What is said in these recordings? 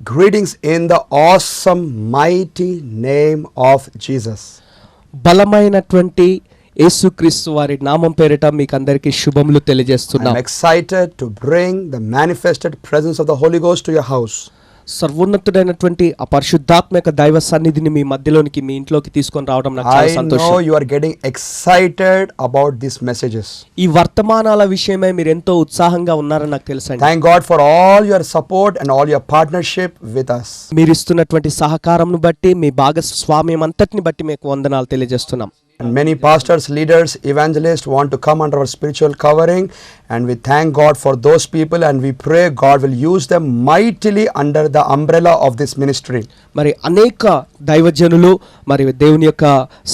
Greetings in the awesome, mighty name of Jesus. బలమైనటువంటి యేసుక్రీస్తు వారి నామం పేరిట మీకు అందరికీ శుభములు తెలియజేస్తున్నాం. I'm excited to bring the manifested presence of the Holy Ghost to your house. సర్వోన్నతుడైనటువంటి ఆ పరిశుద్ధాత్మక దైవ సన్నిధిని మీ మధ్యలోనికి మీ ఇంట్లోకి తీసుకొని రావడం నాకు చాలా సంతోషం. I know you are getting excited about these messages. ఈ వర్తమానాల విషయమై మీరు ఎంతో ఉత్సాహంగా ఉన్నారని నాకు తెలుసండి. Thank God for all your support and all your partnership with us. మీరు ఇస్తున్నటువంటి సహకారంను బట్టి మీ భాగస్వామ్యం అంతటిని బట్టి మీకు వందనాలు తెలియజేస్తున్నాం. And many pastors, leaders, evangelists want to come under our spiritual covering, and we thank God for those people, and we pray God will use them mightily under the umbrella of this ministry. మరి అనేక దైవజనులు మరి దేవుని యొక్క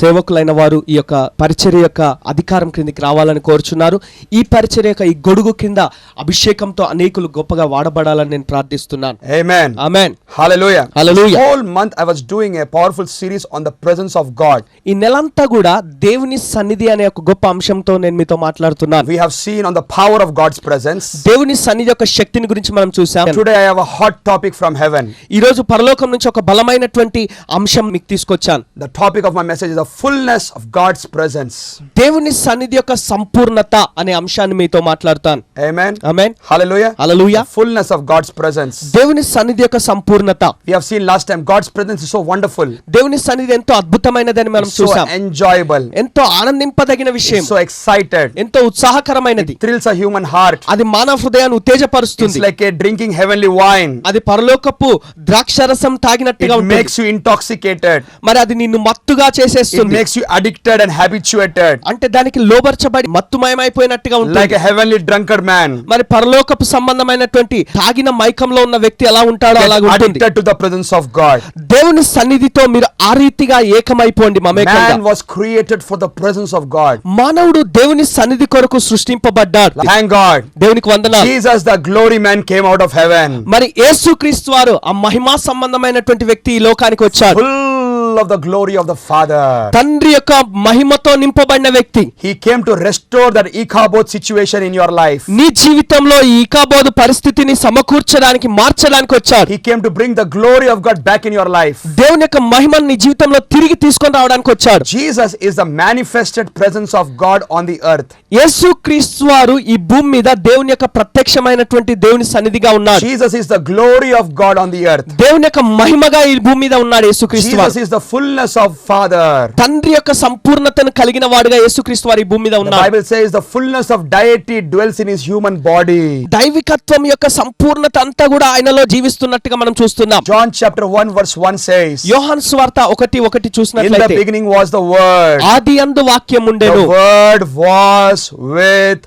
సేవకులైన వారు ఈ యొక్క పరిచర్య యొక్క అధికారం క్రిందికి రావాలని కోరుచున్నారు. ఈ పరిచర్య యొక్క ఈ గొడుగు కింద అభిషేకంతో అనేకులు గొప్పగా వాడబడాలని నేను ప్రార్థిస్తున్నాను. Amen. Amen. Hallelujah. Hallelujah. This whole month I was doing a powerful series on the presence of God. ఈ నెలంతా కూడా దేవుని సన్నిధి అనే ఒక గొప్ప అంశంతో నేను మీతో మాట్లాడుతున్నాను. We have seen on the power of God's presence. దేవుని సన్నిధి యొక్క శక్తిని గురించి మనం చూసాం. Today I have a hot topic from heaven. ఈ రోజు పరలోకం నుంచి ఒక బలమైనటువంటి అంశం మీకు తీసుకొచ్చాను. The topic of my message is the fullness of God's presence. దేవుని సన్నిధి యొక్క సంపూర్ణత అనే అంశాన్ని మీతో మాట్లాడుతాను. Amen. Amen. Hallelujah. Hallelujah. The fullness of God's presence. దేవుని సన్నిధి యొక్క సంపూర్ణత. We have seen last time God's presence is so wonderful. దేవుని సన్నిధి ఎంతో అద్భుతమైనదని మనం So చూసాం. enjoyable. ఎంతో ఆనందింపదగిన విషయం. So excited. ఎంతో ఉత్సాహకరమైనది. Thrills a human heart. అది మానవ హృదయాన్ని ఉత్తేజపరుస్తుంది. It's like a drinking heavenly wine. అది పరలోకపు ద్రాక్షరసం తాగినట్టుగా It ఉంటుంది. makes you intoxicated. మరి అది నిన్ను మత్తుగా It చేసేస్తుంది. makes you addicted and habituated. అంటే దానికి లోబర్చబడి మత్తుమయమైపోయినట్టుగా Like ఉంటుంది. a heavenly drunkard man. మరి పరలోకపు సంబంధమైనటువంటి తాగిన మైకంలో ఉన్న వ్యక్తి ఎలా ఉంటాడో Get అలాగ ఉంటుంది. addicted to the presence of God. దేవుని సన్నిధితో మీరు ఆ రీతిగా ఏకమైపోండి. మమేకంగా. Man was created for the presence of God. మానవుడు దేవుని సన్నిధి కొరకు సృష్టింపబడ్డాడు. Thank God. దేవునికి వందనాలు. Jesus, the glory man, came out of heaven. మరి యేసుక్రీస్తు వారు ఆ మహిమా సంబంధమైనటువంటి వ్యక్తి ఈ లోకానికి వచ్చాడు. Full of the glory of the Father. తండ్రి యొక్క మహిమతో నింపబడిన వ్యక్తి. He came to restore that Ichabod situation in your life. నీ జీవితంలో ఈ ఇకాబోదు పరిస్థితిని సమకూర్చడానికి మార్చడానికి వచ్చాడు. He came to bring the glory of God back in your life. దేవుని యొక్క మహిమను నీ జీవితంలో తిరిగి తీసుకొని రావడానికి వచ్చాడు. Jesus is the manifested presence of God on the earth. యేసుక్రీస్తు వారు ఈ భూమి మీద దేవుని యొక్క ప్రత్యక్షమైనటువంటి దేవుని సన్నిధిగా ఉన్నాడు. Jesus is the glory of God on the earth. దేవుని యొక్క మహిమగా ఈ భూమి మీద ఉన్నాడు యేసుక్రీస్తు వారు. Jesus is the fullness of Father. తండ్రి యొక్క సంపూర్ణతను కలిగిన వాడుగా యేసుక్రీస్తు వారు ఈ భూమి మీద The ఉన్నాడు. Bible says the fullness of deity dwells in his human body. దైవికత్వం యొక్క సంపూర్ణత అంతా కూడా ఆయనలో జీవిస్తున్నట్టుగా మనం చూస్తున్నాం. John chapter 1 verse 1 says, యోహాను సువార్త 1:1 in the చూసినట్లయితే beginning was the word. ఆదియందు వాక్యం ఉండెను. The word was with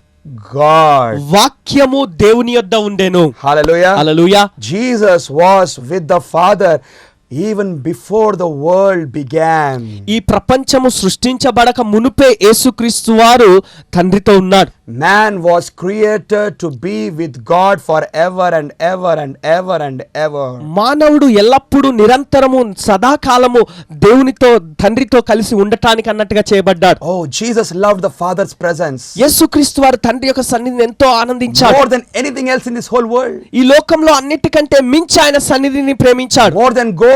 God. వాక్యము దేవుని యొద్ద ఉండెను. Hallelujah. Hallelujah. Jesus was with the Father even before the world began. ఈ ప్రపంచము సృష్టించబడక మునుపే యేసుక్రీస్తు వారు తండ్రితో ఉన్నాడు. Man was created to be with God forever and ever and ever and ever. మానవుడు ఎల్లప్పుడూ నిరంతరము సదాకాలము దేవునితో తండ్రితో కలిసి ఉండటానికి అన్నట్టుగా చేయబడ్డాడు. Oh, Jesus loved the Father's presence యేసుక్రీస్తు వారు తండ్రి యొక్క సన్నిధిని ఎంతో ఆనందించాడు. more than anything else in this whole world. ఈ లోకంలో అన్నిటికంటే మించి ఆయన సన్నిధిని ప్రేమించాడు. More than gold,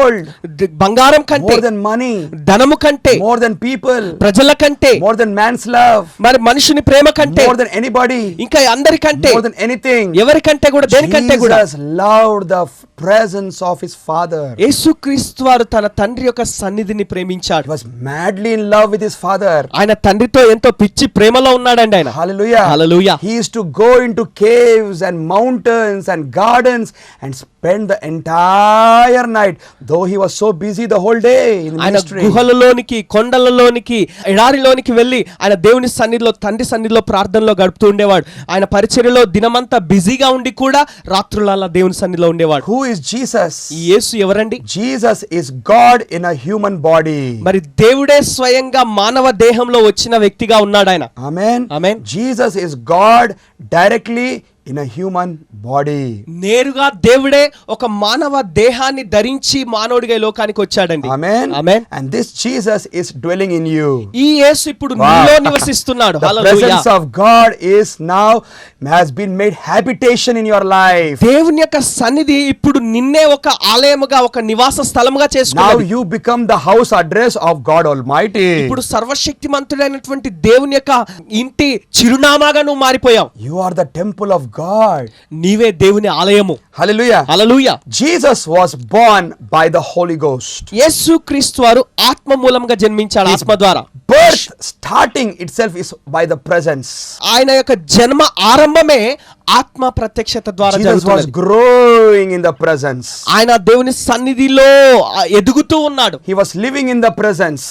బంగారం కంటే, more than money, ధనము కంటే, more than people, ప్రజల కంటే, more than man's love, మరి మనుషుని ప్రేమ కంటే, more than anybody, ఇంకా అందరికంటే, more than anything. ఎవరికంటే కూడా, దేనికంటే కూడా Jesus loved the presence of his Father. యేసుక్రీస్తు వారు తన తండ్రి యొక్క సన్నిధిని ప్రేమించాడు. He was madly in love with his Father. ఆయన తండ్రితో ఎంతో పిచ్చి ప్రేమలో ఉన్నాడండి ఆయన. Hallelujah. Hallelujah. He used to go into caves and mountains and gardens and spend the entire night, though he was so busy the whole day in ఆయన ministry. గుహలలోనికి, కొండలలోనికి, ఎడారిలోనికి వెళ్ళి ఆయన దేవుని సన్నిధిలో, తండ్రి సన్నిధిలో ప్రార్థనలో గడుపుతూ ఉండేవాడు. ఆయన పరిచర్యలో దినమంతా బిజీగా ఉండి కూడా రాత్రులలో దేవుని సన్నిధిలో ఉండేవాడు. Who is Jesus? ఈ యేసు ఎవరండి? Jesus is God in a human body. మరి దేవుడే స్వయంగా మానవ దేహంలో వచ్చిన వ్యక్తిగా ఉన్నాడు ఆయన. Amen. Amen. Jesus is God directly in a human body. నేరుగా దేవుడే ఒక మానవ దేహాన్ని ధరించి మానవుడిగా ఈ లోకానికి వచ్చాడండి. Amen. Amen. And this Jesus is dwelling in you. ఈ యేసు ఇప్పుడు Wow. నీలో నివసిస్తున్నాడు. The hallelujah. presence of God is now has been made habitation in your life. దేవుని యొక్క సన్నిధి ఇప్పుడు నిన్నే ఒక ఆలయముగా ఒక నివాస స్థలముగా Now చేసుకున్నది. you become the house address of God Almighty. ఇప్పుడు సర్వశక్తిమంతుడైనటువంటి దేవుని యొక్క ఇంటి చిరునామాగా నువ్వు మారిపోయావు. You are the temple of God. నీవే దేవుని ఆలయము. Hallelujah. Hallelujah. Jesus was born by the Holy Ghost. యేసుక్రీస్తు వారు ఆత్మ మూలంగా జన్మించాడు. ఆత్మ ద్వారా Birth starting itself is by the presence. ఆయన యొక్క జన్మ ఆరంభమే ఆత్మ ప్రత్యక్షత ద్వారా Jesus was జరుగుతున్నది. growing in the presence. ఆయన దేవుని సన్నిధిలో ఎదుగుతూ ఉన్నాడు. He was living in the presence.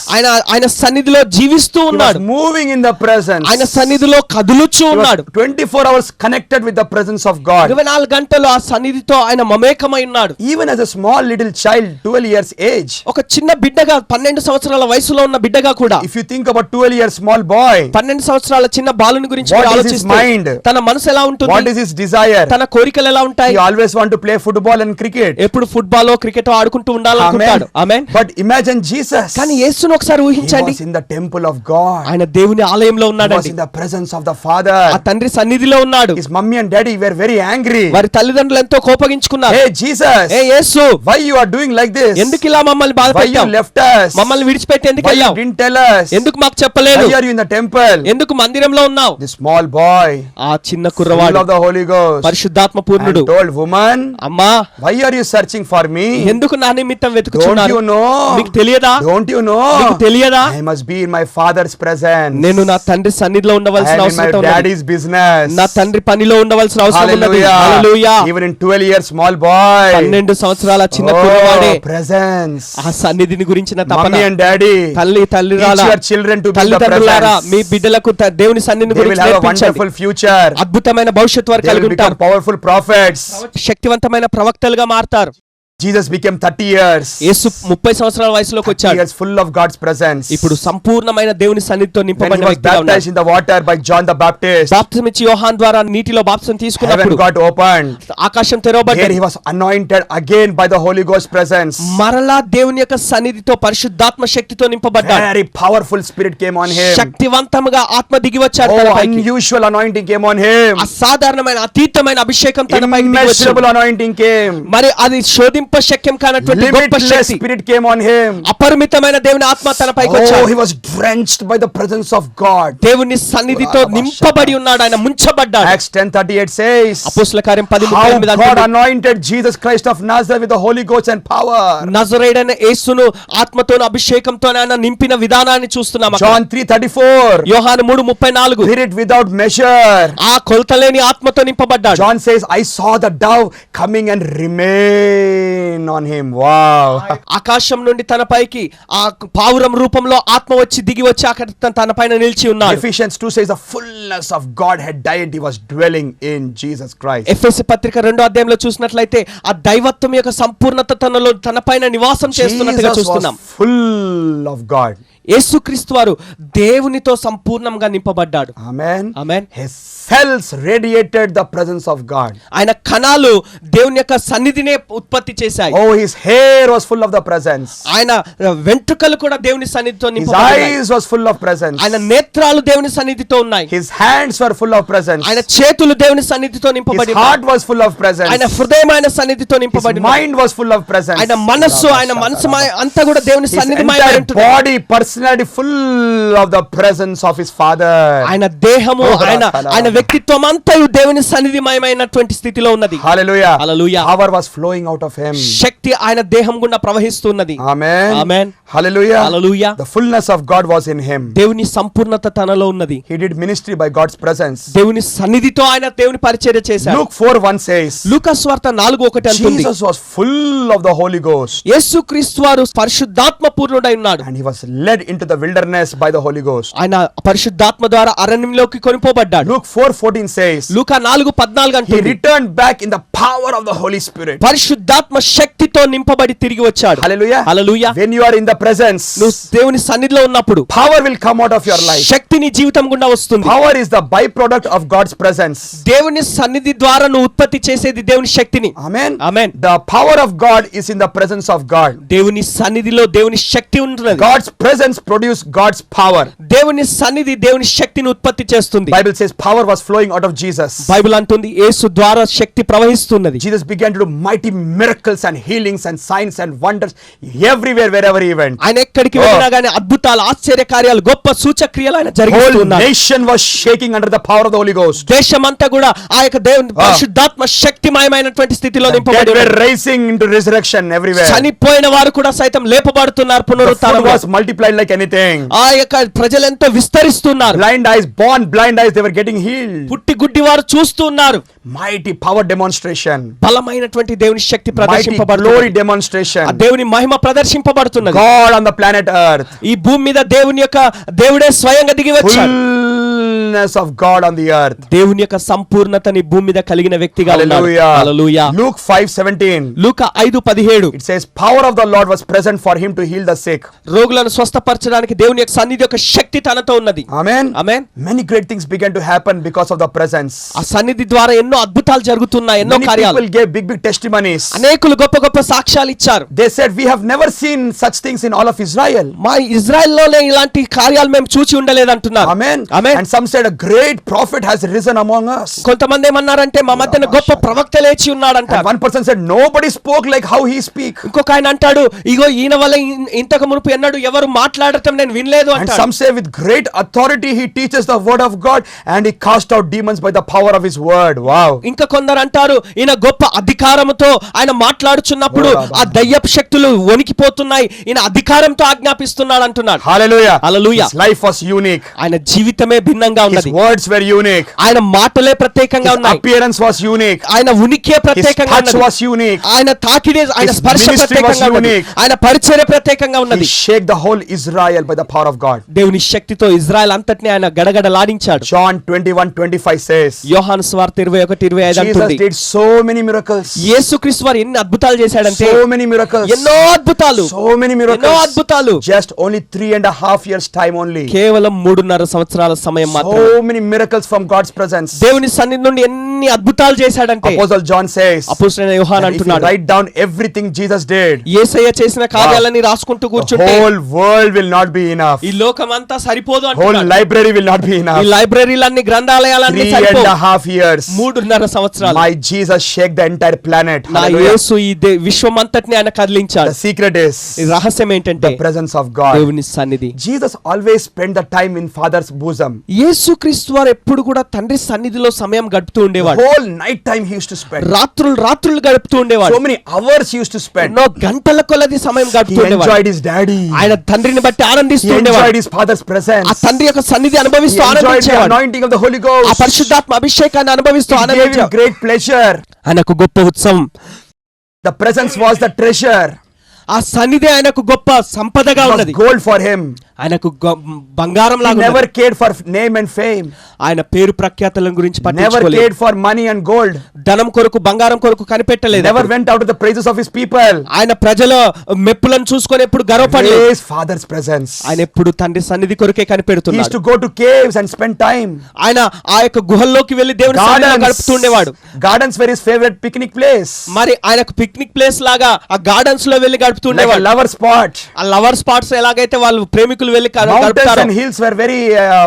ఆయన సన్నిధిలో జీవిస్తూ He was ఉన్నాడు. moving in the presence. ఆయన సన్నిధిలో కదులుచూ He was ఉన్నాడు. 24 hours connected with the presence of God. 24 గంటలు ఆ సన్నిధితో ఆయన మమేకమై ఉన్నాడు. Even as a small little child, 12 years age. ఒక చిన్న బిడ్డగా 12 సంవత్సరాల వయసులో ఉన్న బిడ్డగా కూడా If you think about 12 years small boy, 12 సంవత్సరాల చిన్న బాలుని గురించి What మీరు is his ఆలోచిస్తే mind? తన మనసు ఎలా what ఉంటుంది? is his desire? తన కోరికలు ఎలా ఉంటాయి? He always want to play football and cricket. ఎప్పుడు ఫుట్బాల్ క్రికెట్ ఆడుకుంటూ ఉండాలనుకుంటాడు. ఆమేన్. But imagine Jesus. కానీ యేసును ఒకసారి He ఊహించండి. was in the temple of God. ఆయన దేవుని ఆలయంలో He was ఉన్నాడండి. in the presence of the Father. ఆ తండ్రి సన్నిధిలో ఉన్నాడు. His mummy and daddy were very angry. వారి తల్లిదండ్రులు ఎంతో కోపగించుకున్నారు. Hey Jesus, A Yesu, why you are doing like this? ఎందుకు ఇలా మమ్మల్ని Why you బాధపెట్టావు? left us? మమ్మల్ని విడిచిపెట్టి ఎందుకు Why you వెళ్ళావు? didn't tell us? ఎందుకు మాకు చెప్పలేదు? Why are you in the temple? ఎందుకు మందిరంలో ఉన్నావు? The small boy, ఆ చిన్న full కుర్రవాడు of the Holy Ghost, పరిశుద్ధాత్మ పూర్ణుడు, and told woman, అమ్మా why are you searching for me? ఎందుకు నా నిమిత్తం Don't వెతుకుచున్నారు? you know? మీకు తెలియదా? Don't you మీకు know? తెలియదా? I must be in my Father's presence. నేను నా తండ్రి సన్నిధిలో I ఉండవలసిన am in అవసరం my ఉన్నది. daddy's business. నా తండ్రి పనిలో ఉండవలసిన అవసరం ఉన్నది. Hallelujah. Hallelujah. Even in 12 years small boy. 12 సంవత్సరాల చిన్న కుర్రవాడే Presence. ఆ సన్నిధిని గురించిన తపన. Mommy and daddy. తల్లిరాల Teach your children to be in the తల్లిదండ్రులారా presence. మీ బిడ్డలకు దేవుని సన్నిధిని They will గురించి have a నేర్పించండి. wonderful future. అద్భుతమైన భవిష్యత్తు వారు They కలిగి will become ఉంటారు. powerful prophets. శక్తివంతమైన ప్రవక్తలుగా మారతారు. Jesus became 30 years. యేసు 30 సంవత్సరాల వయసులోకి 30 వచ్చాడు. years full of God's presence. ఇప్పుడు సంపూర్ణమైన దేవుని సన్నిధితో When he నింపబడిన was వ్యక్తిగా ఉన్నాడు. baptized in the water by John the Baptist, బాప్తిసం ఇచ్చి యోహాన్ ద్వారా నీటిలో బాప్తిసం heaven తీసుకున్నప్పుడు got opened. ఆకాశం Here తెరవబడ్డది. he was anointed again by the Holy Ghost presence. మరలా దేవుని యొక్క సన్నిధితో పరిశుద్ధాత్మ శక్తితో నింపబడ్డాడు. Very powerful spirit came on him. శక్తివంతముగా ఆత్మ దిగి వచ్చాడు Oh, తనపైకి. unusual anointing came on him. అసాధారణమైన అతీతమైన అభిషేకం తనపైకి దిగి వచ్చింది. Immeasurable anointing came. మరి అది శోధింప శక్యం కానటువంటి గొప్ప Limitless Shakti, spirit came on him. అపరిమితమైన దేవుని ఆత్మ తనపైకి Oh, వచ్చాడు. he was drenched by the presence of God. దేవుని సన్నిధితో నింపబడి ఉన్నాడు. ఆయన ముంచబడ్డాడు. Acts 10:38 says, అపోస్తల కార్యం how 10:38 God అంటుంది, anointed Jesus Christ of Nazareth with the Holy Ghost and power. నజరేయుడైన యేసును ఆత్మతోను అభిషేకంతో ఆయన నింపిన విధానాన్ని చూస్తున్నాం అక్కడ. John 3:34, యోహాను 3:34 spirit without measure. ఆ కొలతలేని ఆత్మతో నింపబడ్డాడు. John says, I saw the dove coming and remain on him. Wow. ఆకాశం నుండి తన పైకి ఆ పావురం రూపంలో ఆత్మ వచ్చి దిగి వచ్చి అక్కడ తన పైన నిలిచి ఉన్నాడు. Ephesians 2 says the fullness of God had died. He was dwelling in Jesus Christ. ఎఫెసీ పత్రిక 2వ అధ్యాయంలో చూసినట్లయితే ఆ దైవత్వం యొక్క సంపూర్ణత తన పైన నివాసం చేస్తున్నట్టుగా Jesus చూస్తున్నాం. was full of God. యేసుక్రీస్తు వారు దేవునితో సంపూర్ణంగా నింపబడ్డాడు. Amen. Amen. His cells radiated the presence of God. ఆయన కణాలు దేవుని యొక్క సన్నిధినే ఉత్పత్తి చేశాయి. Oh, his hair was full of the presence. ఆయన వెంట్రుకలు కూడా దేవుని సన్నిధితో His నింపబడ్డాయి. eyes was full of presence. ఆయన నేత్రాలు దేవుని సన్నిధితో ఉన్నాయి. His hands were full of presence. ఆయన చేతులు దేవుని సన్నిధితో నింపబడి His ఉన్నాయి. heart was full of presence. ఆయన హృదయం ఆయన సన్నిధితో His నింపబడి ఉంది. mind was full of presence. ఆయన మనస్సు అంతా కూడా దేవుని His సన్నిధిమయమై entire ఉంటుంది. body, personality full of the presence of his Father. ఆయన దేహము ఆయన వ్యక్తిత్వం అంతా దేవుని సన్నిధిమయమైనటువంటి స్థితిలో ఉన్నది. Hallelujah. Hallelujah. Power was flowing out of him. శక్తి ఆయన దేహం గుండా ప్రవహిస్తున్నది. Amen. Amen. Hallelujah. Hallelujah. The fullness of God was in him. దేవుని సంపూర్ణత తనలో ఉన్నది. He did ministry by God's presence. దేవుని సన్నిధితో ఆయన దేవుని పరిచర్య చేశాడు. Luke 4:1 says, లూకా సువార్త 4:1 అంటుంది, Jesus was full of the Holy Ghost యేసుక్రీస్తు వారు పరిశుద్ధాత్మ పూర్ణుడై ఉన్నాడు. and he was led led into the wilderness by the Holy Ghost. ఆయన పరిశుద్ధాత్మ ద్వారా అరణ్యంలోకి కొనిపోబడ్డాడు. Luke 4:14 says, లూకా 4:14 he అంటుంది, returned back in the power of the Holy Spirit. పరిశుద్ధాత్మ శక్తితో నింపబడి తిరిగి వచ్చాడు. Hallelujah. Hallelujah. When you are in the presence, నువ్వు దేవుని సన్నిధిలో ఉన్నప్పుడు power will come out of your life. శక్తి నీ జీవితం గుండా వస్తుంది. Power is the byproduct of God's presence. దేవుని సన్నిధి ద్వారా నువ్వు ఉత్పత్తి చేసేది దేవుని శక్తిని. Amen. Amen. The power of God is in the presence of God. దేవుని సన్నిధిలో దేవుని శక్తి ఉంటుంది. God's presence produces God's power. దేవుని సన్నిధి దేవుని శక్తిని ఉత్పత్తి చేస్తుంది. Bible says power was flowing out of Jesus. Bible అంటుంది యేసు ద్వారా శక్తి ప్రవహిస్తున్నది. Jesus began to do mighty miracles and healings and signs and wonders everywhere wherever he went. ఆయన ఎక్కడికి వెళ్ళినా గానీ అద్భుతాలు, ఆశ్చర్య కార్యాలు, గొప్ప సూచక్రియలు ఆయన Whole జరిగిస్తున్నారు. nation was shaking under the power of the Holy Ghost. దేశమంతా కూడా ఆ యొక్క దేవుని పరిశుద్ధాత్మ శక్తిమయమైనటువంటి స్థితిలో Dead నింపబడి were ఉన్నారు. raising into resurrection everywhere. చనిపోయిన వారు కూడా సైతం లేపబడుతున్నారు. The food పునరుత్థానం was multiplied like anything. ఆ యొక్క ప్రజలెంతో విస్తరిస్తున్నారు. Blind eyes, born blind eyes, they were getting healed. పుట్టి గుడ్డి వారు చూస్తున్నారు. Mighty power demonstration. బలమైనటువంటి దేవుని శక్తి Mighty ప్రదర్శింపబడుతుంది. glory demonstration. ఆ దేవుని మహిమ ప్రదర్శింపబడుతున్నది. God on the planet earth. ఈ భూమి మీద దేవుడే స్వయంగా దిగి వచ్చాడు. Fullness of God on the earth. దేవుని యొక్క సంపూర్ణతని భూమి మీద కలిగిన వ్యక్తిగా ఉన్నాడు. Hallelujah. Hallelujah. Luke 5:17. Luka 5:17 It says power of the Lord was present for him to heal the sick. రోగులను స్వస్థపరచడానికి దేవుని యొక్క సన్నిధి యొక్క శక్తి తనతో ఉన్నది. Amen. Amen. Many great things began to happen because of the presence. ఆ సన్నిధి ద్వారా ఎన్నో అద్భుతాలు జరుగుతున్నాయి, ఎన్నో Many కార్యాలు. people gave big testimonies. అనేకులు గొప్ప గొప్ప సాక్ష్యాలు ఇచ్చారు. They said we have never seen such things in all of Israel. మా ఇజ్రాయెల్లోనే ఇలాంటి కార్యాలు మేము చూచి ఉండలేదంటున్నారు. Amen. Amen. And some said a great prophet has risen among us. కొంతమంది ఏమన్నారంటే మా మధ్యన గొప్ప ప్రవక్త లేచి ఉన్నాడంట. And one person said nobody spoke like how he speak. ఇంకొక ఆయన అంటాడు, ఇగో ఈయన వల్ల ఇంతకు మునుపు ఎన్నడూ ఎవరు మాట్లాడటం నేను వినలేదు And అంటాడు. some say with great authority he teaches the word of God and he cast out demons by the power of his word. Wow. ఇంకా కొందరు అంటారు ఈయన గొప్ప అధికారముతో ఆయన మాట్లాడుచున్నప్పుడు ఆ దయ్యపు శక్తులు వణికిపోతున్నాయి, ఈయన అధికారంతో ఆజ్ఞాపిస్తున్నాడు అంటున్నాడు. Hallelujah. Hallelujah. His life was unique. ఆయన జీవితమే భిన్నంగా His ఉన్నది. words were unique. ఆయన మాటలే ప్రత్యేకంగా His ఉన్నాయి. appearance was unique. ఆయన ఉనికే His ప్రత్యేకంగా touch ఉన్నది. was unique. ఆయన తాకిడే, ఆయన His స్పర్శ ministry ప్రత్యేకంగా was ఉన్నది. unique. ఆయన పరిచర్య ప్రత్యేకంగా He ఉన్నది. shake the whole Israel by the power of God. దేవుని శక్తితో ఇజ్రాయెల్ అంతటిని ఆయన గడగడలాడించాడు. John 21:25 says యోహాను సువార్త 21:25 Jesus అంటుంది, did so many miracles. యేసుక్రీస్తు వారు ఎన్ని అద్భుతాలు చేశాడంటే So many miracles. ఎన్నో అద్భుతాలు, So many ఎన్నో miracles. అద్భుతాలు. Just only 3.5 years time only. కేవలం 3.5 సంవత్సరాల సమయం మాత్రమే. So many miracles from God's presence. దేవుని సన్నిధి నుండి ఎన్ని అద్భుతాలు చేశాడంటే Apostle John says అపోస్తలుడైన యోహాను that if you అంటున్నాడు, write down everything Jesus did, యేసయ్య చేసిన కార్యాలని రాసుకుంటూ the కూర్చుంటే whole world will not be enough. ఈ లోకం అంతా సరిపోదు Whole అంటున్నాడు. library will not be ఈ enough. లైబ్రరీలన్నీ, గ్రంథాలయాలన్నీ సరిపోవు. 3.5 years. 3.5 సంవత్సరాలు My Jesus shake the entire planet. నా Hallelujah. యేసు ఈ విశ్వమంతటిని ఆయన కదిలించాడు. The secret is ఈ రహస్యం ఏంటంటే the presence of God. దేవుని సన్నిధి. Jesus always spent the time in Father's bosom. యేసుక్రీస్తు వారు ఎప్పుడు కూడా తండ్రి సన్నిధిలో సమయం గడుపుతూ ఉండేవాడు. Whole night time he used to spend. రాత్రులు గడుపుతూ ఉండేవాడు. So many hours he used to spend. ఎన్నో గంటల కొలది సమయం He గడుపుతూ ఉండేవాడు. enjoyed his daddy. ఆయన తండ్రిని బట్టి He ఆనందిస్తూ enjoyed ఉండేవాడు. his father's presence. ఆ తండ్రి యొక్క సన్నిధి He అనుభవిస్తూ enjoyed the ఆనందించేవాడు. anointing of the Holy ఆ Ghost. పరిశుద్ధాత్మ అభిషేకాన్ని అనుభవిస్తూ It gave him ఆనందించేవాడు. great pleasure. ఆయనకు గొప్ప ఉత్సవం. The presence was the treasure. ఆ సన్నిధి ఆయనకు గొప్ప సంపదగా It was ఉన్నది. gold for him. ఆయనకు బంగారం He లాగా never ఉన్నది. cared for name and fame. ఆయన పేరు ప్రఖ్యాతల గురించి Never పట్టించుకోలేదు. cared for money and gold. ధనం కొరకు, బంగారం కొరకు కనిపెట్టలేదు. Never went out of the praises of his people. ఆయన ప్రజల మెప్పులను చూసుకొని ఎప్పుడు గర్వపడలేదు. His father's presence. ఆయన ఎప్పుడు తండ్రి సన్నిధి కొరకే He used కనిపెడుతున్నాడు. to go to caves and spend time. ఆయన ఆ యొక్క గుహల్లోకి వెళ్లి దేవుని సన్నిధిలో గడుపుతుండేవాడు. Gardens were his favorite picnic place. మరి ఆయనకు పిక్నిక్ ప్లేస్ లాగా ఆ గార్డెన్స్ లో వెళ్లి Like a గడుపుతుండేవాడు. lover spot. ఆ లవర్ స్పాట్స్ ఎలాగైతే వాళ్ళు ప్రేమికులు వెళ్లి Mountains గడుపుతారో, and hills were very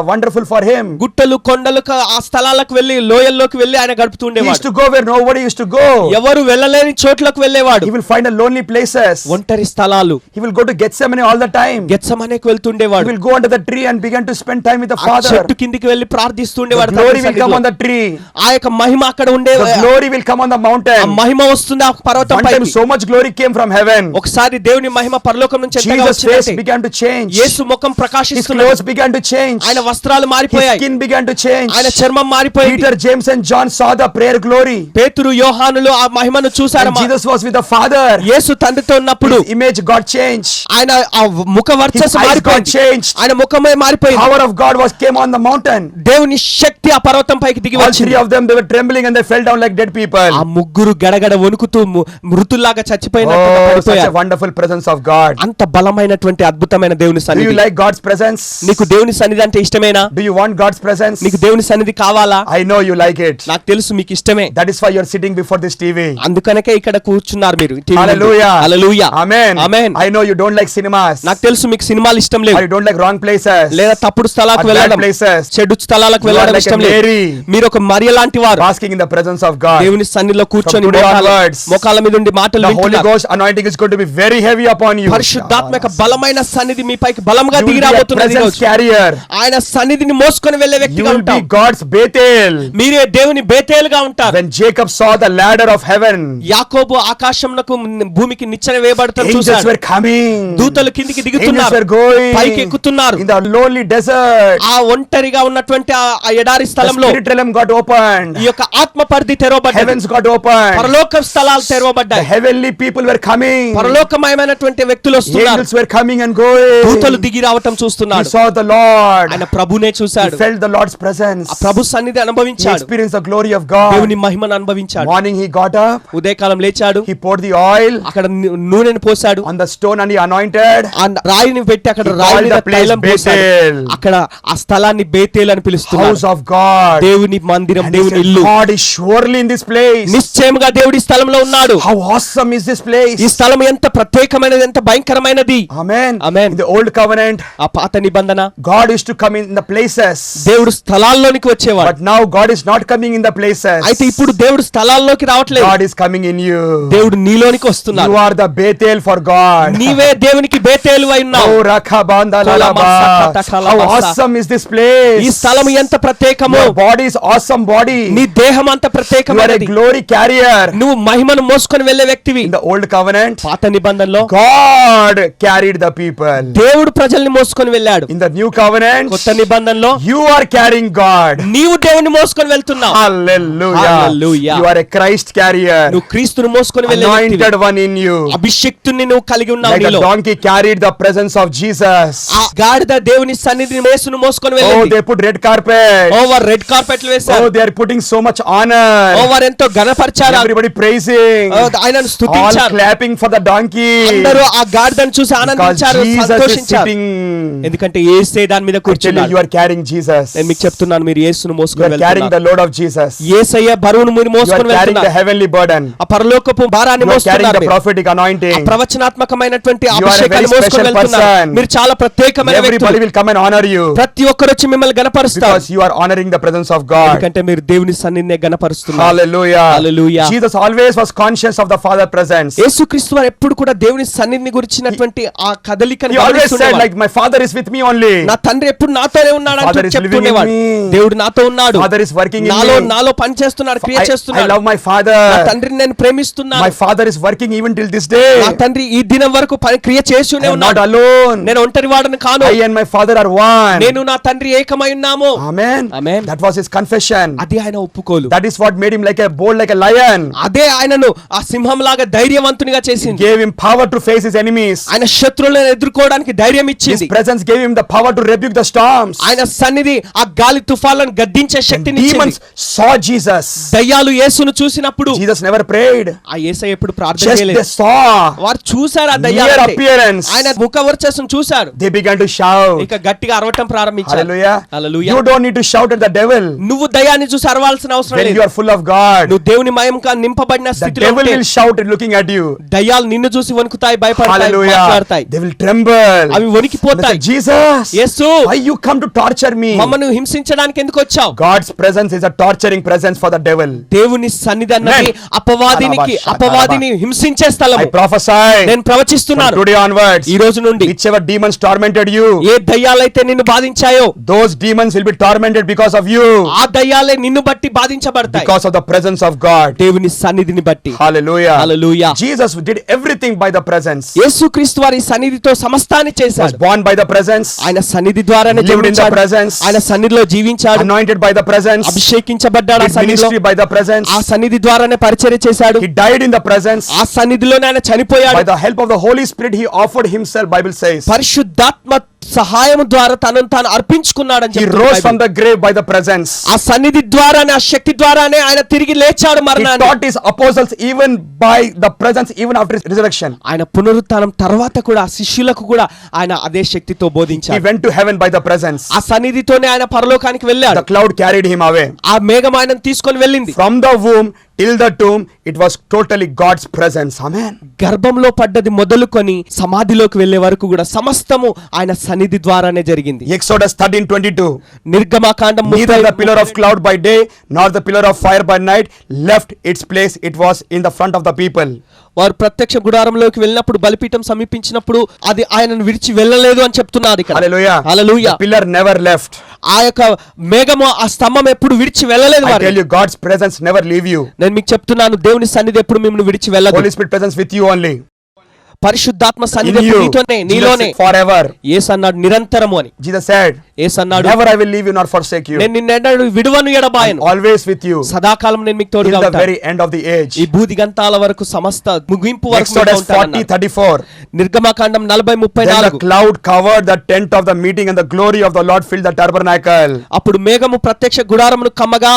wonderful for him. గుట్టలు, కొండలు, ఆ స్థలాలకు వెళ్లి, లోయల్లోకి వెళ్లి ఆయన He used గడుపుతుండేవాడు. to go where nobody used to go. ఎవరు వెళ్ళలేని చోట్లకు వెళ్ళేవాడు. He will find a lonely places. ఒంటరి స్థలాలు, He will go to Gethsemane all the time. గెత్సమనేకి He వెళ్తుండేవాడు. will go under the tree and begin to spend time with the ఆ Father. చెట్టు కిందికి వెళ్లి The ప్రార్థిస్తుండేవాడు. glory తండ్రి will come on సన్నిధిలో. the tree. ఆ యొక్క మహిమ అక్కడ ఉండే, The glory will come on the ఆ mountain. మహిమ వస్తుంది ఆ పర్వతం One time పైకి. so much glory came from heaven. ఒకసారి దేవుని మహిమ పరలోకం నుంచి ఎంతగా Jesus' face వచ్చిందంటే began to change. యేసు ముఖం His ప్రకాశిస్తున్నది. clothes began to change. ఆయన వస్త్రాలు His మారిపోయాయి. skin began to change. ఆయన చర్మం మారిపోయింది. Peter, James and John saw the prayer glory. పేతురు యోహానులు ఆ మహిమను And చూశారు. Jesus was with the Father. యేసు తండ్రితో ఉన్నప్పుడు His image got changed. ఆయన ఆ ముఖ వర్చస్సు His eyes got మారిపోయింది. changed. ఆయన ముఖమే మారిపోయింది. Power of God came on the mountain. దేవుని శక్తి ఆ పర్వతం పైకి దిగి All వచ్చింది. three of them, they were trembling and they fell down like dead people. ఆ ముగ్గురు గడగడ వణుకుతూ మృతుల్లాగా చచ్చిపోయినట్టు Oh, such a పడిపోయారు. wonderful presence of God. అంత బలమైనటువంటి అద్భుతమైన దేవుని Do you సన్నిధి. like God's presence? నీకు దేవుని సన్నిధి అంటే ఇష్టమేనా? Do you want God's presence? నీకు దేవుని సన్నిధి కావాలా? I know you like it. నాకు తెలుసు మీకు ఇష్టమే. That is why you're sitting before this TV. అందుకనకే ఇక్కడ కూర్చున్నారు మీరు. Hallelujah. Hallelujah. Amen. Amen. I know you don't like cinemas. నాకు తెలుసు మీకు సినిమాలు ఇష్టం Or లేదు. you don't like wrong places. లేదా తప్పుడు స్థలాలకు Or bad వెళ్ళడం, places. చెడు స్థలాలకు You are వెళ్ళడం like a ఇష్టం లేదు. Mary. మీరు ఒక మరియ లాంటి వారు. Basking in the presence of God. దేవుని సన్నిధిలో కూర్చొని From today onwards, మోకాళ్ళ మీద ఉండి మాటలు The Holy వింటున్నారు. Ghost anointing is going to be very heavy upon you. పరిశుద్ధాత్మక బలమైన సన్నిధి మీపైకి బలంగా You will దిగి be a రాబోతున్నది presence ఈరోజు. carrier. ఆయన సన్నిధిని మోసుకొని వెళ్ళే You వ్యక్తిగా will be ఉంటారు. God's Bethel. మీరే దేవుని బేతేలుగా ఉంటారు. When Jacob saw the ladder of heaven, యాకోబు ఆకాశంనకు భూమికి నిచ్చెన వేయబడటం angels చూశాడు. were coming. దూతలు కిందికి Angels దిగుతున్నారు, were going పైకి ఎక్కుతున్నారు. in the lonely desert. ఆ ఒంటరిగా ఉన్నటువంటి ఆ ఎడారి The స్థలంలో spirit realm got opened. ఈ యొక్క ఆత్మ పరిధి తెరవబడ్డది. Heavens got opened. పరలోక స్థలాలు The తెరవబడ్డాయి. heavenly people were coming. పరలోకమయమైనటువంటి వ్యక్తులు వస్తున్నారు. Angels were coming and going. దూతలు దిగి రావటం He చూస్తున్నాడు. saw the Lord. ఆయన ప్రభునే He చూశాడు. felt the Lord's presence. ఆ ప్రభు సన్నిధి He అనుభవించాడు. experienced the glory of God. దేవుని మహిమను అనుభవించాడు. Morning he got up. ఉదయకాలం లేచాడు. He poured the oil అక్కడ నూనెను పోశాడు. on the stone and he anointed. ఆ రాయిని పెట్టి అక్కడ He రాయి called మీద the place తైలం పోశాడు. Bethel. అక్కడ ఆ స్థలాన్ని బేతేల్ అని పిలుస్తున్నారు. House of God. దేవుని మందిరం, And he దేవుని said, ఇల్లు. God is surely in this place. నిశ్చయముగా దేవుడి స్థలంలో ఉన్నాడు. How awesome is this place. ఈ స్థలం ఎంత ప్రత్యేకమైనది, ఎంత భయంకరమైనది. Amen. Amen. In the old covenant, ఆ పాత నిబంధన God used to come in the places. దేవుడు స్థలాల్లోనికి వచ్చేవాడు. But now God is not coming in the places. అయితే ఇప్పుడు దేవుడు స్థలాల్లోకి రావట్లేదు. God is coming in you. దేవుడు నీలోనికి వస్తున్నాడు. You are the Bethel for God. నీవే దేవునికి బేతేలు అయి ఉన్నావు. Oh, Rakhabanda Lalaba. How awesome is this place. ఈ స్థలం ఎంత ప్రత్యేకమో. Your body is awesome body. నీ దేహం అంత You are a ప్రత్యేకమైనది. glory carrier. నువ్వు మహిమను మోసుకొని వెళ్ళే వ్యక్తివి. In the old covenant, పాత నిబంధనలో God carried the people. దేవుడు ప్రజల్ని మోసుకొని వెళ్ళాడు. In the new covenant, కొత్త నిబంధనలో you are carrying God. నీవు దేవుని మోసుకొని వెళ్తున్నావు. Hallelujah. Hallelujah. You are a Christ carrier. నువ్వు క్రీస్తును మోసుకొని వెళ్ళే వ్యక్తివి. Anointed one in you. అభిషేక్తుని నువ్వు కలిగి ఉన్నావు Like a నీలో. donkey carried the presence of Jesus. ఆ గాడిద దేవుని సన్నిధిని యేసును మోసుకొని Oh, వెళ్ళింది. they put red carpet. Over red కార్పెట్లు వేశారు. Oh, they are putting so much honor. Over ఎంతో ఘనపరిచారు. Everybody praising. ఆయనను All స్తుతించారు. clapping for the donkey. అందరూ ఆ గాడిదను చూసి Because ఆనందించారు, Jesus is సంతోషించారు. sitting. ఎందుకంటే యేసే దాని మీద I tell you, కూర్చున్నాడు. you are carrying Jesus. నేను మీకు చెప్తున్నాను, మీరు యేసును You మోసుకొని are carrying the వెళ్తున్నారు. load of Jesus. యేసయ్య బరువును మీరు You are మోసుకొని carrying the వెళ్తున్నారు. heavenly burden. ఆ పరలోకపు భారాన్ని You are carrying మోస్తున్నారు the మీరు. prophetic ఆ anointing. ప్రవచనాత్మకమైనటువంటి You are a very అభిషేకాన్ని మోసుకొని special వెళ్తున్నారు. person. మీరు చాలా ప్రత్యేకమైన Everybody వ్యక్తులు. will come and honor you ప్రతి ఒక్కరు వచ్చి మిమ్మల్ని గణపరుస్తారు. because you are honoring the presence of God. ఎందుకంటే మీరు దేవుని సన్నిధిని గణపరుస్తున్నారు. Hallelujah. Hallelujah. Jesus always was conscious of the Father presence. యేసుక్రీస్తు వారు ఎప్పుడు కూడా దేవుని సన్నిధిని గురించినటువంటి ఆ కదలికను He always said, గమనిస్తుండేవారు. like, my Father is with me only. నా తండ్రి ఎప్పుడు నాతోనే ఉన్నాడు Father అంటూ is living in చెప్తుండేవాడు. me. దేవుడు నాతో ఉన్నాడు. Father is working in me. నాలో పని చేస్తున్నాడు, క్రియ I చేస్తున్నాడు. love my Father. నా తండ్రిని నేను ప్రేమిస్తున్నాను. My Father is working even till this day. నా తండ్రి ఈ దినం వరకు పని క్రియ చేస్తూనే I am not ఉన్నాడు. alone. నేను ఒంటరి వాడని కాను. I and my Father are one. నేను నా తండ్రి ఏకమై ఉన్నాము. Amen. Amen. That was his confession. అది ఆయన ఒప్పుకోలు. That is what made him like a bold like a lion. అదే ఆయనను ఆ సింహం లాగా ధైర్యవంతునిగా It చేసింది. gave him power to face his enemies. ఆయన శత్రువులను ఎదుర్కోవడానికి ధైర్యం His ఇచ్చింది. presence gave him the power to rebuke the storms. ఆయన సన్నిధి ఆ గాలి తుఫాలను గద్దించే శక్తిని Demons ఇచ్చింది. saw Jesus. దయ్యాలు యేసును చూసినప్పుడు Jesus never prayed. ఆ యేసయ్య ఎప్పుడు ప్రార్థన Just they చేయలేదు. saw. వారు చూశారు ఆ Mere దయ్యాలు. appearance. ఆయన ముఖ వర్చస్సును చూశారు. They began to shout. ఇక గట్టిగా అరవటం ప్రారంభించారు. Hallelujah. Hallelujah. You don't need to shout at the devil. నువ్వు దయ్యాన్ని చూసి అరవాల్సిన అవసరం When లేదు. you are full of God, నువ్వు దేవుని మయంగా నింపబడిన the స్థితిలో devil ఉంటే will shout at looking at you. దయ్యాలు నిన్ను చూసి వణుకుతాయి, భయపడతాయి, Hallelujah. మాట్లాడతాయి. They will tremble. అవి They వణికిపోతాయి. say, Jesus, Yesu, why you come to torture me? మమ్మను హింసించడానికి ఎందుకు వచ్చావు? God's presence is a torturing presence for the devil. దేవుని సన్నిధి అన్నది అపవాదిని హింసించే I స్థలము. prophesy నేను from ప్రవచిస్తున్నాను today onwards, ఈ రోజు నుండి whichever demons tormented you, ఏ దయ్యాలైతే నిన్ను బాధించాయో those demons will be tormented because of you, ఆ దయ్యాలే నిన్ను బట్టి బాధించబడతాయి. because of the presence of God. దేవుని సన్నిధిని బట్టి. Hallelujah. Hallelujah. Jesus did everything by the presence. యేసుక్రీస్తు వారి సన్నిధితో సమస్తాన్ని Was చేశాడు. born by the presence, ఆయన సన్నిధి ద్వారానే lived in the జన్మించాడు, presence, ఆయన సన్నిధిలో జీవించాడు, anointed by the presence, అభిషేకించబడ్డాడు, ఆ did సన్నిధిలో ministry by the presence, ఆ సన్నిధి ద్వారానే పరిచర్య చేశాడు, he died in the presence, ఆ సన్నిధిలోనే ఆయన చనిపోయాడు. by the help of the Holy Spirit he offered himself, Bible says. పరిశుద్ధాత్మ సహాయం ద్వారా తనను తాను అర్పించుకున్నాడని He చెప్తుంది rose Bible. from the grave by the presence. ఆ సన్నిధి ద్వారానే, ఆ శక్తి ద్వారానే ఆయన తిరిగి లేచాడు He మరణాన్ని. taught his apostles even by the presence, even after his resurrection. ఆయన పునరుత్థానం తర్వాత కూడా ఆ శిష్యులకు కూడా ఆయన అదే శక్తితో He బోధించాడు. went to heaven by the presence. ఆ సన్నిధితోనే ఆయన పరలోకానికి వెళ్ళాడు. The cloud carried him away. ఆ మేఘం ఆయనను తీసుకొని వెళ్ళింది. From the womb till the tomb, it was totally God's presence. Amen. గర్భంలో పడ్డది మొదలుకొని సమాధిలోకి వెళ్లే వరకు కూడా సమస్తము ఆయన సన్నిధి ద్వారానే జరిగింది. Exodus 13:22. నిర్గమకాండం Neither the pillar of cloud by day nor the pillar of fire by night left its place. It was in the front of the people. వారు ప్రత్యక్ష గుడారంలోకి వెళ్ళినప్పుడు, బలిపీఠం సమీపించినప్పుడు అది ఆయనను విడిచి వెళ్ళలేదు అని చెప్తున్నారు ఇక్కడ. Hallelujah. Hallelujah. The pillar never left. ఆ యొక్క మేఘము, ఆ స్తంభం ఎప్పుడు విడిచి వెళ్ళలేదు. I tell you, God's presence never leave you. నేను మీకు చెప్తున్నాను, దేవుని సన్నిధి ఎప్పుడు మిమ్మల్ని విడిచి వెళ్ళదు. Holy Spirit presence with you only. పరిశుద్ధాత్మ In సన్నిధి you. నీతోనే, Jesus నీలోనే. said, forever. యేసు అన్నాడు నిరంతరము అని. Jesus said, యేసు అన్నాడు, never I will leave you nor forsake you. నేను నిన్నెన్నడూ విడువను ఎడబాయను, Always with you సదాకాలం నేను మీకు till తోడుగా the ఉంటాను. very end of the age. ఈ భూదిగంతాల వరకు సమస్త ముగింపు వరకు మీతో Exodus ఉంటానన్నాడు. 40:34. నిర్గమకాండం Then the 40:34. cloud covered the tent of the meeting and the glory of the Lord filled the tabernacle. అప్పుడు మేఘము ప్రత్యక్ష గుడారమును కమ్మగా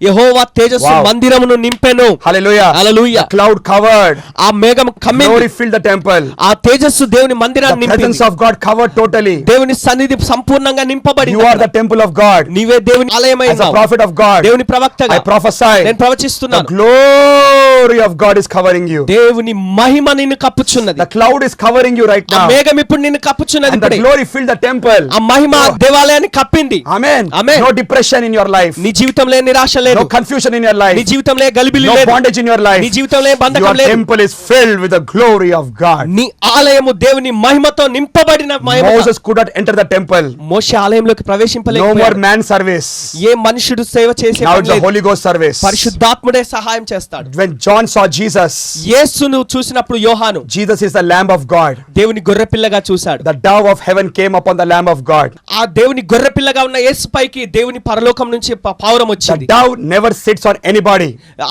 యెహోవా తేజస్సు Wow. మందిరమును నింపెను. Hallelujah. Hallelujah. The cloud covered. ఆ మేఘం కమ్మింది, Glory filled the temple. ఆ తేజస్సు దేవుని మందిరాన్ని The presence నింపింది. of God covered totally. దేవుని సన్నిధి సంపూర్ణంగా నింపబడింది. You are the temple of God. నీవే దేవుని ఆలయమై As a ఉన్నావు. prophet of God, దేవుని ప్రవక్తగా I prophesy. నేను The ప్రవచిస్తున్నాను, glory of God is covering you. దేవుని మహిమ నిన్ను కప్పుచున్నది. The cloud is covering you right ఆ now. మేఘం ఇప్పుడు నిన్ను కప్పుచున్నది. And the ఇప్పుడే glory filled the temple. ఆ మహిమ దేవాలయాన్ని కప్పింది. Amen. Amen. No depression in your life. నీ జీవితంలో నిరాశ లేదు, No confusion in your నీ life. జీవితంలో గలిబిలి No లేదు, bondage in your life. నీ జీవితంలో బంధకం Your లేదు. temple is filled with the glory of God. నీ ఆలయము దేవుని మహిమతో నింపబడిన మహిమ. Moses could not enter the temple. మోషే ఆలయంలోకి No more ప్రవేశింపలేకపోయాడు. man service. ఏ మనుషుడు సేవ చేసే Now పని it's the లేదు. Holy Ghost service. పరిశుద్ధాత్ముడే సహాయం చేస్తాడు. When John saw Jesus, యేసును చూసినప్పుడు యోహాను Jesus is the Lamb of God. దేవుని గొర్రెపిల్లగా చూశాడు. The dove of heaven came upon the Lamb of God. ఆ దేవుని గొర్రెపిల్లగా ఉన్న యేసు పైకి దేవుని పరలోకం నుంచి పావురం The వచ్చింది. dove never sits on anybody.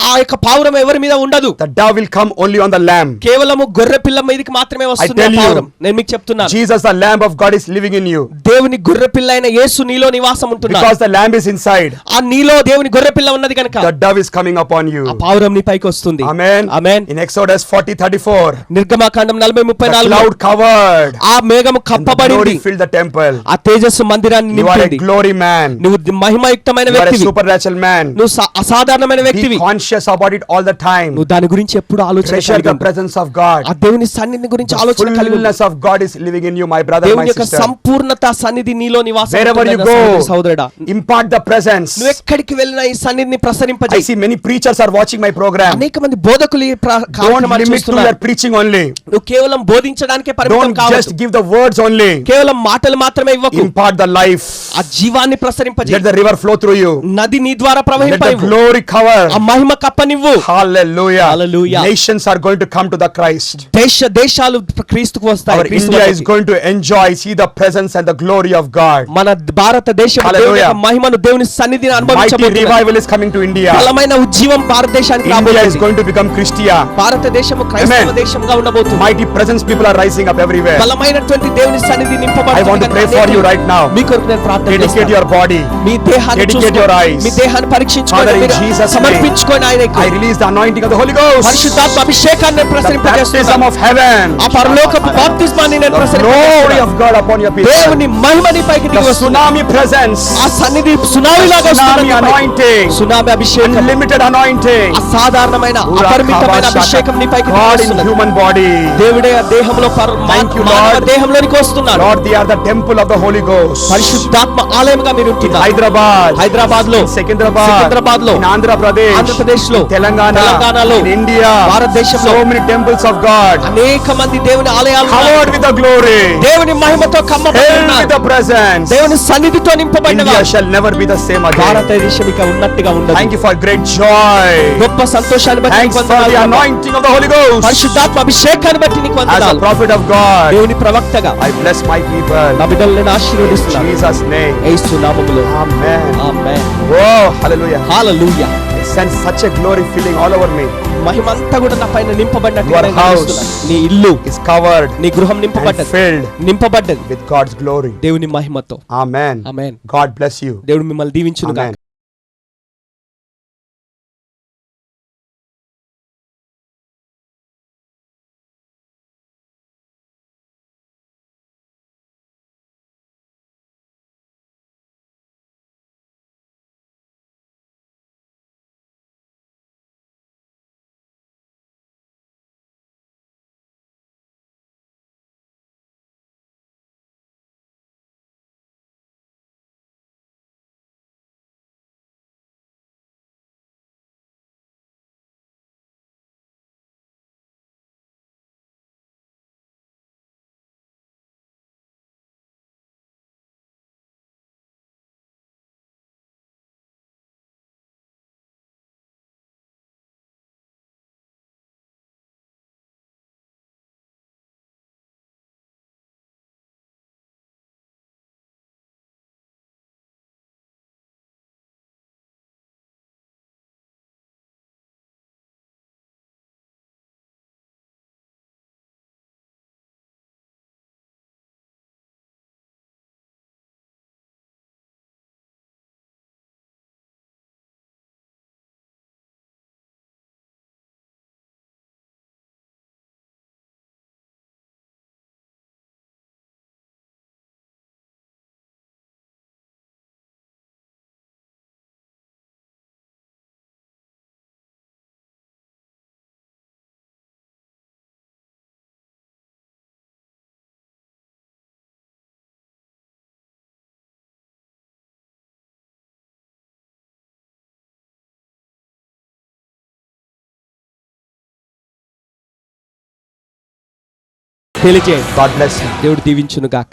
ఆ యొక్క పావురం ఎవరి మీద ఉండదు, The dove will come only on the Lamb. కేవలము గొర్రెపిల్ల మీదకి మాత్రమే వస్తుంది ఆ tell you, పావురం. నేను మీకు చెప్తున్నాను, Jesus, the Lamb of God, is living in you. దేవుని గొర్రెపిల్ల అయిన యేసు నీలో నివాసం ఉంటున్నాడు. Because the Lamb is inside, ఆ నీలో దేవుని గొర్రెపిల్ల ఉన్నది కనుక the dove is coming upon you. ఆ పావురం నీ పైకి వస్తుంది. Amen. ఆమేన్. In Exodus 40:34, నిర్గమకాండం the 40:34 cloud covered ఆ మేఘము and the కప్పబడింది, glory filled the temple. ఆ తేజస్సు మందిరాన్ని You are a నింపింది. glory man. నువ్వు మహిమయుక్తమైన You are a వ్యక్తివి, supernatural man. నువ్వు అసాధారణమైన Be వ్యక్తివి. conscious about it all the time. నువ్వు దాని గురించి ఎప్పుడు ఆలోచన Treasure కలిగి the ఉండు. presence of God. ఆ దేవుని సన్నిధి గురించి The ఆలోచన కలిగి ఉండు. fullness of God is living in you, my brother, my దేవుని యొక్క sister. సంపూర్ణత సన్నిధి నీలో నివాసం Wherever you ఉంటుందన్న go, సహోదరి, సహోదరుడా, impart the presence. నువ్వు ఎక్కడికి వెళ్ళినా ఈ సన్నిధిని I ప్రసరింపజేయి. see many preachers are watching my program. అనేక మంది బోధకులు ఈ Don't కార్యక్రమాన్ని limit to చూస్తున్నారు. your preaching only. నువ్వు కేవలం బోధించడానికే పరిమితం Don't కావద్దు. just give the words only. కేవలం మాటలు మాత్రమే ఇవ్వకు. Impart the life. ఆ జీవాన్ని ప్రసరింపజేయి. Let the river flow through you. నది నీ ద్వారా Let the ప్రవహింపనివ్వు. glory cover. ఆ మహిమ కప్పనివ్వు. Hallelujah. Hallelujah. Nations are going to come to the Christ. దేశాలు క్రీస్తుకు వస్తాయి. Our క్రీస్తు India is వద్దకు. going to enjoy, see the presence and the glory of God. మన భారతదేశం Hallelujah. దేవుని యొక్క మహిమను, దేవుని సన్నిధిని Mighty అనుభవించబోతున్నది. revival is coming to India. బలమైన ఉజ్జీవం భారతదేశానికి India is రాబోతుంది. going to become Christia. భారతదేశము క్రైస్తవ Amen. దేశంగా ఉండబోతుంది. Mighty presence people are rising up everywhere. బలమైనటువంటి దేవుని సన్నిధి I నింపబడుతుంది. want to pray for you right now. మీ కొరకు నేను ప్రార్థన Dedicate చేస్తాను. your body. మీ దేహాన్ని Dedicate చూసుకోండి. your eyes. మీ దేహాన్ని పరీక్షించుకోండి. Father, in మీరు Jesus' name, సమర్పించుకోండి ఆయనకు. I release the anointing of the Holy Ghost. పరిశుద్ధాత్మ అభిషేకాన్ని The baptism ప్రసరింపజేస్తున్నాను. of heaven. ఆ పరలోకపు బాప్తిస్మాన్ని నేను The glory ప్రసరింపజేస్తున్నాను. of God upon your people. దేవుని మహిమ నీ పైకి దిగి The వస్తుంది. tsunami presence. ఆ సన్నిధి సునామీ లాగా వస్తుంది Tsunami నీ పైకి. anointing. సునామీ అభిషేకం, Unlimited anointing. అసాధారణమైన అపరిమితమైన అభిషేకం నీ పైకి దిగి God in వస్తున్నది. human body. దేవుడే ఆ దేహంలో Thank you, మానవ Lord. దేహంలోనికి వస్తున్నాడు. Lord, they are the temple of the Holy Ghost. పరిశుద్ధాత్మ ఆలయంగా మీరు In ఉంటున్నారు. Hyderabad, హైదరాబాద్ లో, in Secunderabad, లో, in Andhra Pradesh, ఆంధ్రప్రదేశ్ లో, Telangana, తెలంగాణలో, in India, భారతదేశంలో so many temples of God. అనేక అనేక మంది దేవుని ఆలయాలు covered with the glory, దేవుని మహిమతో కమ్మబడి filled with ఉన్నారు. the presence. దేవుని సన్నిధితో నింపబడిన India వారు. shall never be the same again. భారతదేశం ఇక ఉన్నట్టుగా ఉండదు. Thank you for great joy. గొప్ప సంతోషాన్ని బట్టి Thanks నీకు for the వందనాలు. anointing of the Holy Ghost. పరిశుద్ధాత్మ అభిషేకాన్ని బట్టి నీకు As a వందనాలు. prophet of God, దేవుని ప్రవక్తగా I bless my నా people. బిడ్డలను నేను In ఆశీర్వదిస్తున్నాను Jesus' name. యేసు నామములో. Amen. Amen. Oh, hallelujah. Hallelujah. I sense such a glory filling all over me. మహిమంతా కూడా నా పైన నింపబడినట్టుగా Your నేను house గ్రహిస్తున్నాను. నీ ఇల్లు, Is covered నీ గృహం and నింపబడ్డది, filled నింపబడ్డది with God's glory. దేవుని మహిమతో. Amen. Amen. God bless you. దేవుడు మిమ్మల్ని దీవించును గాక. Amen. తెలియజేయండి. God bless you. దేవుడు దీవించును గాక.